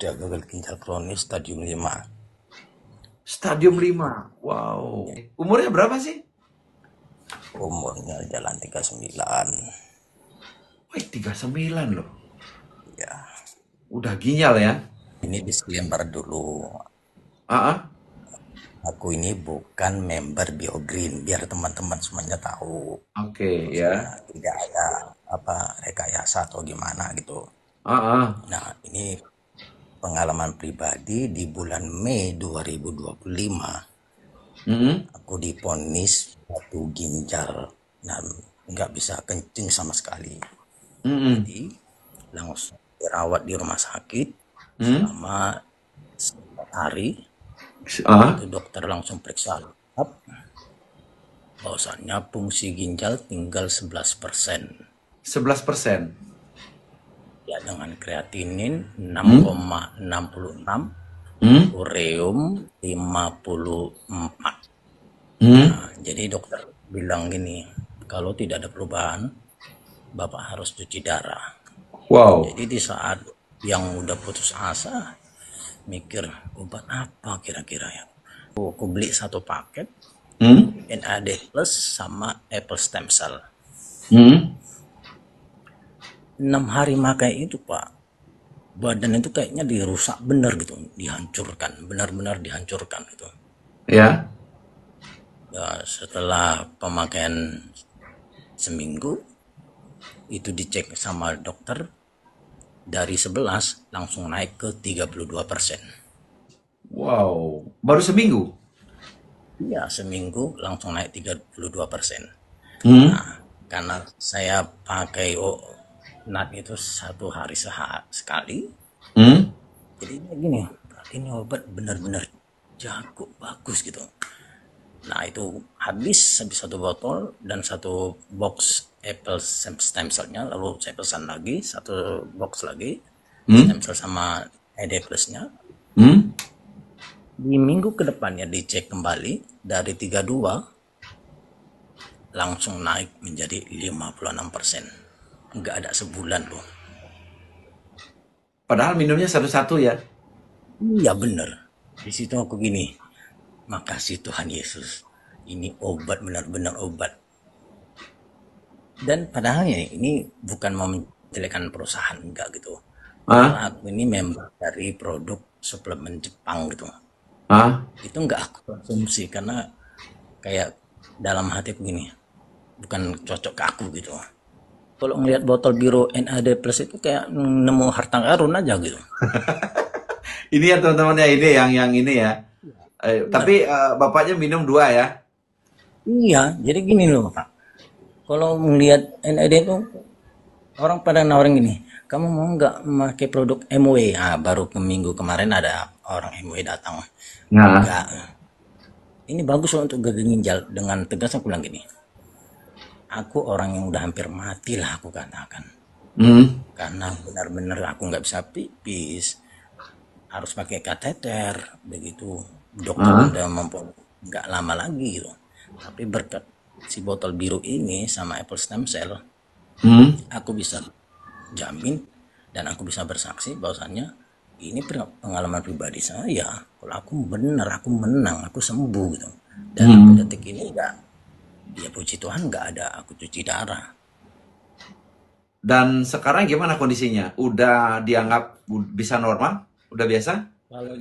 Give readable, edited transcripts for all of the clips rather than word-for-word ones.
Sudah gagal ginjal kronis stadium 5. Stadium 5. Wow. Umurnya berapa sih? Umurnya jalan 39. Wih, 39 loh. Ya, Udah ginjal ya? ini disclaimer dulu. Ah, ah. Aku ini bukan member Biogreen, biar teman-teman semuanya tahu. Oke ya. Bahwasanya tidak ada apa rekayasa atau gimana gitu. Ah, ah. Nah, ini pengalaman pribadi di bulan Mei 2025. Mm-mm. Aku divonis satu ginjal dan nggak bisa kencing sama sekali. Mm-mm. Jadi langsung dirawat di rumah sakit Mm. selama 4 hari. Ah, Itu dokter langsung periksa lengkap, bahwasannya fungsi ginjal tinggal 11%. 11%. Ya, dengan kreatinin Mm. 6,66, Mm. ureum 54. Mm. Nah, jadi dokter bilang gini, kalau tidak ada perubahan, Bapak harus cuci darah. Wow. Jadi di saat yang udah putus asa, mikir obat apa kira-kira ya. Aku beli satu paket Mm. NAD plus sama Apple Stem Cell. Mm. 6 hari makai itu Pak, badan itu kayaknya dirusak bener gitu, dihancurkan, benar-benar dihancurkan gitu. Ya. Ya, setelah pemakaian seminggu, itu dicek sama dokter, dari 11 langsung naik ke 32%. Wow. Baru seminggu. Ya, seminggu langsung naik 32%. Mm. Nah, karena saya pakai NAD itu 1 hari sekali, Mm. jadi gini, ini obat benar-benar jago, bagus gitu. Nah, itu habis 1 botol dan 1 box Apple stem cell-nya, lalu saya pesan lagi 1 box lagi stem Mm. cell sama ED plusnya. Mm. Di minggu kedepannya dicek kembali, dari 32 langsung naik menjadi 56%. Nggak ada sebulan loh. Padahal minumnya satu-satu ya. Iya bener. Di situ aku gini, makasih Tuhan Yesus. Ini obat, benar-benar obat. Dan padahal ya ini bukan mau menjelekkan perusahaan, enggak gitu. Ah, Karena aku ini member dari produk suplemen Jepang gitu. ah. Itu enggak aku konsumsi karena kayak dalam hatiku gini, bukan cocok ke aku gitu. Kalau ngelihat botol biru NAD plus itu kayak nemu harta karun aja gitu. Ini ya teman-teman ya, ini yang ini ya. Bener. Tapi bapaknya minum 2 ya. Iya, jadi gini loh Pak. Kalau melihat NAD itu orang pada nawarin gini, kamu mau nggak pakai produk MW? Ah, baru ke minggu kemarin ada orang MW datang. Nah. Enggak, ini bagus loh untuk gagal ginjal. Dengan tegas aku bilang gini, aku orang yang udah hampir mati lah aku katakan. Hmm. Karena benar-benar aku nggak bisa pipis, harus pakai kateter, begitu. Dokter Ah. udah nggak lama lagi gitu. Tapi berkat si botol biru ini sama Apple Stem Cell, Hmm. aku bisa jamin dan aku bisa bersaksi bahwasannya ini pengalaman pribadi saya. Kalau aku benar, aku menang, aku sembuh gitu. Dan sampai Hmm. detik ini enggak, ya puji Tuhan nggak ada aku cuci darah. Dan sekarang gimana kondisinya? Udah dianggap bisa normal? Udah biasa? Kalau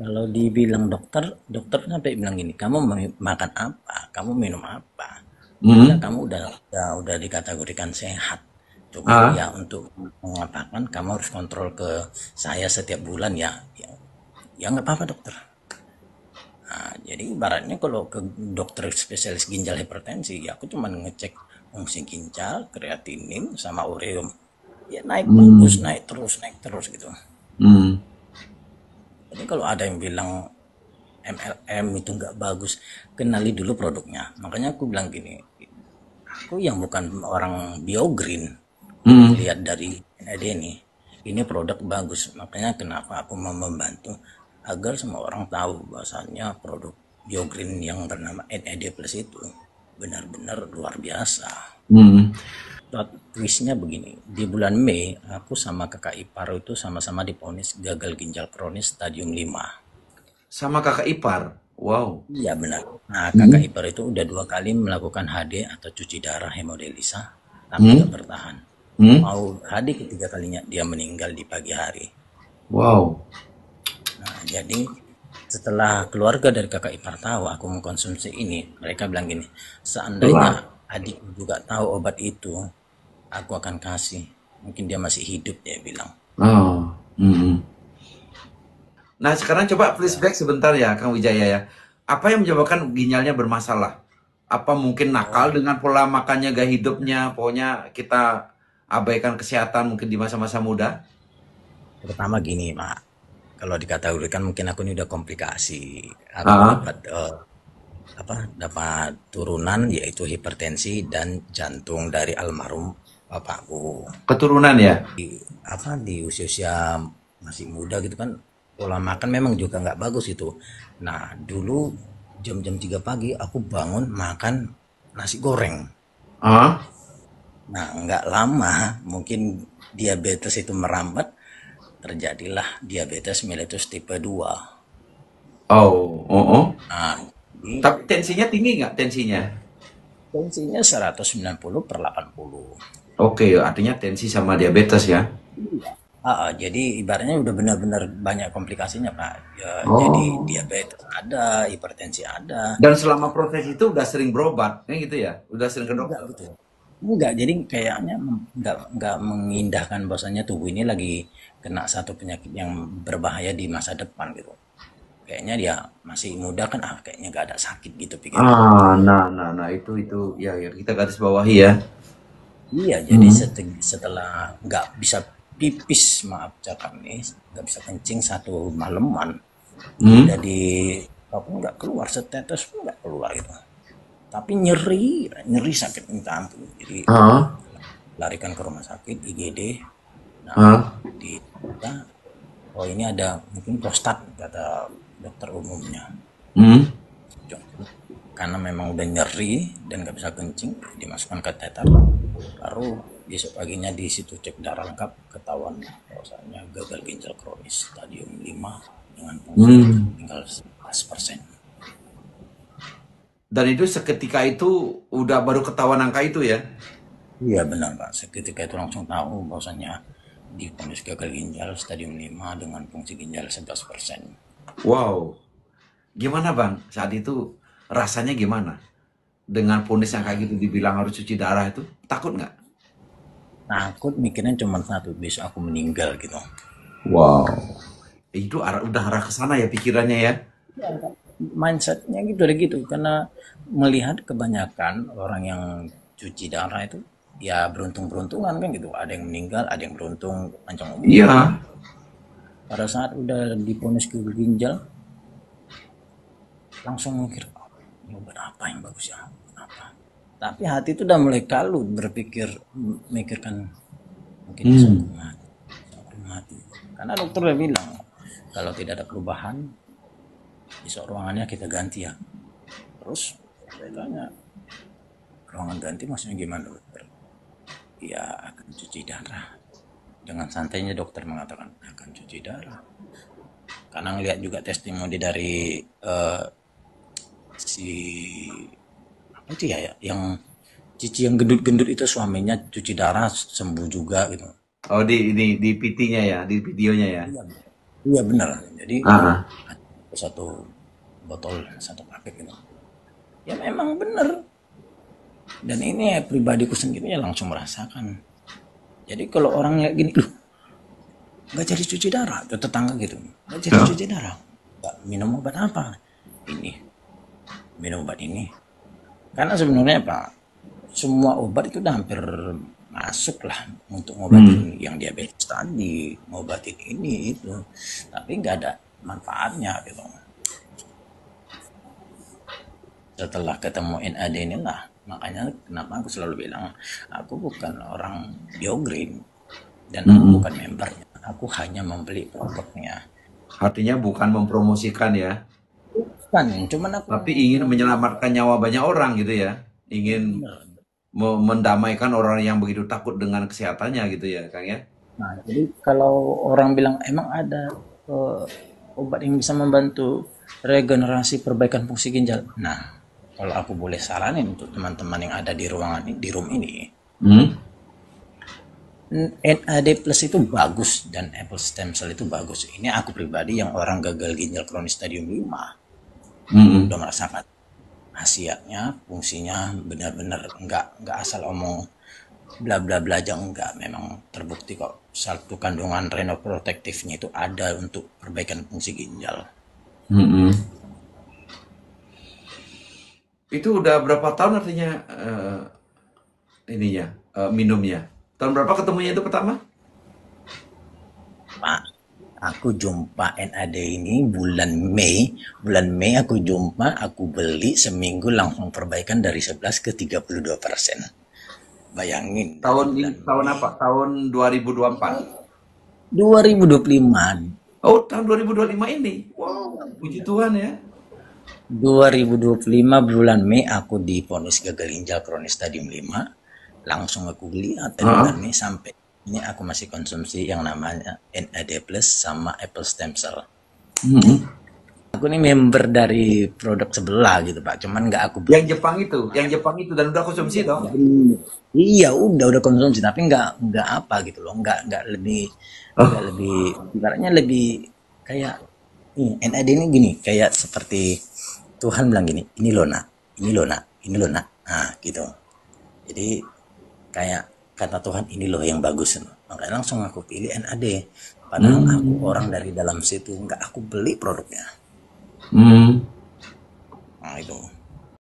kalau dibilang dokter, dokter sampai bilang gini, kamu makan apa, kamu minum apa, udah Hmm. kamu udah dikategorikan sehat. Cuman Ah. ya untuk mengatakan kamu harus kontrol ke saya setiap bulan ya, ya nggak apa-apa dokter. Nah, jadi ibaratnya kalau ke dokter spesialis ginjal hipertensi, ya aku cuma ngecek fungsi ginjal, kreatinin, sama ureum. Ya naik bagus, Hmm. naik terus gitu. Hmm. Jadi kalau ada yang bilang MLM itu nggak bagus, kenali dulu produknya. Makanya aku bilang gini, aku yang bukan orang biogreen, Hmm. lihat dari NAD ini produk bagus. Makanya kenapa aku mau membantu agar semua orang tahu bahwasannya produk biogreen yang bernama NAD Plus itu benar-benar luar biasa. Hmm. twistnya begini, di bulan Mei aku sama kakak ipar itu sama-sama divonis gagal ginjal kronis stadium 5. Sama kakak ipar. Wow. Iya benar. Nah, kakak Hmm. ipar itu udah 2 kali melakukan HD atau cuci darah hemodialisa, tapi Hmm. nggak bertahan. Hmm. Mau HD ketiga kalinya dia meninggal di pagi hari. Wow. Nah, jadi setelah keluarga dari kakak ipar tahu aku mengkonsumsi ini, mereka bilang gini, seandainya Wah. adik juga tahu obat itu, aku akan kasih. Mungkin dia masih hidup, dia bilang. Oh. Hmm. Nah, sekarang coba Ya, flashback sebentar ya, Kang Wijaya ya. Apa yang menyebabkan ginjalnya bermasalah? Apa mungkin nakal oh, dengan pola makannya, gaya hidupnya? Pokoknya kita abaikan kesehatan mungkin di masa-masa muda. pertama gini, Mak. Kalau dikategorikan mungkin aku ini udah komplikasi. Aku Ah, dapat dapat turunan yaitu hipertensi dan jantung dari almarhum bapakku. keturunan ya. Di usia-usia masih muda gitu kan, pola makan memang juga nggak bagus itu. Nah, dulu jam-jam 3 pagi aku bangun makan nasi goreng. Ah, Nah, nggak lama mungkin diabetes itu merambat, terjadilah diabetes mellitus tipe 2. oh, oh, oh. Nah, jadi Tapi tensinya tinggi nggak tensinya? tensinya 190/80. Oke, artinya tensi sama diabetes ya. Jadi ibaratnya udah benar-benar banyak komplikasinya, Pak. Ya, jadi Oh. diabetes ada, hipertensi ada. Dan selama proses itu udah sering berobat, kan gitu ya? Udah sering ke Enggak dokter. gitu. Enggak, jadi kayaknya enggak mengindahkan bahwasanya tubuh ini lagi kena satu penyakit yang berbahaya di masa depan gitu. Kayaknya dia masih muda kan, kayaknya nggak ada sakit gitu pikiranku. Nah, itu ya, ya kita garis bawahi ya. Iya, jadi Hmm. setelah nggak bisa pipis, maaf cakap nih, nggak bisa kencing satu maleman, Hmm. udah di apa nggak keluar, setetes pun nggak keluar gitu. Tapi nyeri, nyeri sakit minta ampun. Jadi Ah, larikan ke rumah sakit IGD. Nah, ah. di oh ini ada mungkin prostat kata dokter umumnya. Hmm. Karena memang udah nyeri dan nggak bisa kencing, dimasukkan kateter. Baru besok paginya di situ cek darah lengkap, ketahuan bahwasanya gagal ginjal kronis stadium 5 dengan fungsi Hmm. tinggal 11%. Dan itu seketika itu udah baru ketahuan angka itu ya. Iya benar Pak, seketika itu langsung tahu bahwasanya divonis gagal ginjal stadium 5 dengan fungsi ginjal 11%. Wow. Gimana Bang? Saat itu rasanya gimana? Dengan vonis yang kayak gitu dibilang harus cuci darah itu, takut nggak? Takut mikirnya cuma satu, besok aku meninggal gitu. Wow. Itu udah arah ke sana ya pikirannya ya. Mindsetnya gitu deh gitu, karena melihat kebanyakan orang yang cuci darah itu ya beruntung-beruntungan kan gitu, ada yang meninggal, ada yang beruntung panjang umur. Iya. Pada saat udah diponis gagal ginjal langsung mikir, oh, ini obat apa yang bagus ya, obat apa. Tapi hati itu udah mulai kalut berpikir, memikirkan mungkin bisa Hmm. aku mati, bisa aku mati. Karena dokter udah bilang kalau tidak ada perubahan besok ruangannya kita ganti ya. Terus saya tanya, ruangan ganti maksudnya gimana dokter? Ya akan cuci darah. Dengan santainya dokter mengatakan akan cuci darah. Karena ngelihat juga testimoni dari si apa itu ya, yang Cici yang gendut-gendut itu suaminya cuci darah sembuh juga gitu. Oh di PT-nya ya, di videonya ya. Iya, iya benar. Jadi Ah, ah. satu botol satu paket gitu. Ya memang benar. Dan ini ya, pribadiku sendiri ya langsung merasakan. Jadi kalau orang lihat gini, loh nggak jadi cuci darah, tuh tetangga gitu, nggak jadi Ya. cuci darah, nggak minum obat apa? Ini minum obat ini. Karena sebenarnya Pak, semua obat itu udah hampir masuk lah untuk Hmm. ngobatin yang diabetes tadi, ngobatin ini itu, tapi nggak ada manfaatnya gitu. Setelah ketemu NAD inilah, makanya kenapa aku selalu bilang aku bukan orang Biogreen dan aku Mm-mm. bukan membernya, aku hanya membeli produknya. Artinya bukan mempromosikan ya, Kan cuman aku tapi ingin membeli. menyelamatkan nyawa banyak orang gitu ya. Ingin Bener. mendamaikan orang yang begitu takut dengan kesehatannya gitu ya, Kang ya. Nah, jadi kalau orang bilang emang ada eh, obat yang bisa membantu regenerasi perbaikan fungsi ginjal. Nah, kalau aku boleh saranin untuk teman-teman yang ada di ruangan ini, di room ini, Hmm? NAD plus itu bagus dan apple stem cell itu bagus. Ini aku pribadi yang orang gagal ginjal kronis stadium 5 Hmm. udah merasakan khasiatnya, fungsinya benar-benar nggak asal omong bla bla bla aja, enggak, memang terbukti kok satu kandungan renoprotektifnya itu ada untuk perbaikan fungsi ginjal. Hmm. Itu udah berapa tahun artinya ininya minumnya? Tahun berapa ketemunya itu pertama? Pak, aku jumpa NAD ini bulan Mei aku jumpa, aku beli seminggu langsung perbaikan dari 11 ke 32%. Bayangin dari Tahun bulan tahun Mei apa? Tahun 2024. 2025. Oh, tahun 2025 ini. Wow, puji Tuhan ya. 2025 bulan Mei aku divonis gagal ginjal kronis stadium 5. Langsung aku beli atau bulan Heeh. Mei sampai ini aku masih konsumsi yang namanya NAD plus sama apple stem cell. Hmm. Aku ini member dari produk sebelah gitu Pak, cuman nggak aku Yang beli. Jepang itu dan udah konsumsi toh? Iya udah konsumsi tapi nggak apa gitu loh, nggak lebih, nggak Oh. lebih, ibaratnya lebih kayak NAD ini gini, kayak seperti Tuhan bilang gini, ini loh nak, ini loh nak, ini loh nak, nah gitu. Jadi kayak kata Tuhan ini loh yang bagus, makanya langsung aku pilih NAD. Padahal aku Hmm. orang dari dalam situ, nggak aku beli produknya. Hmm. Nah itu.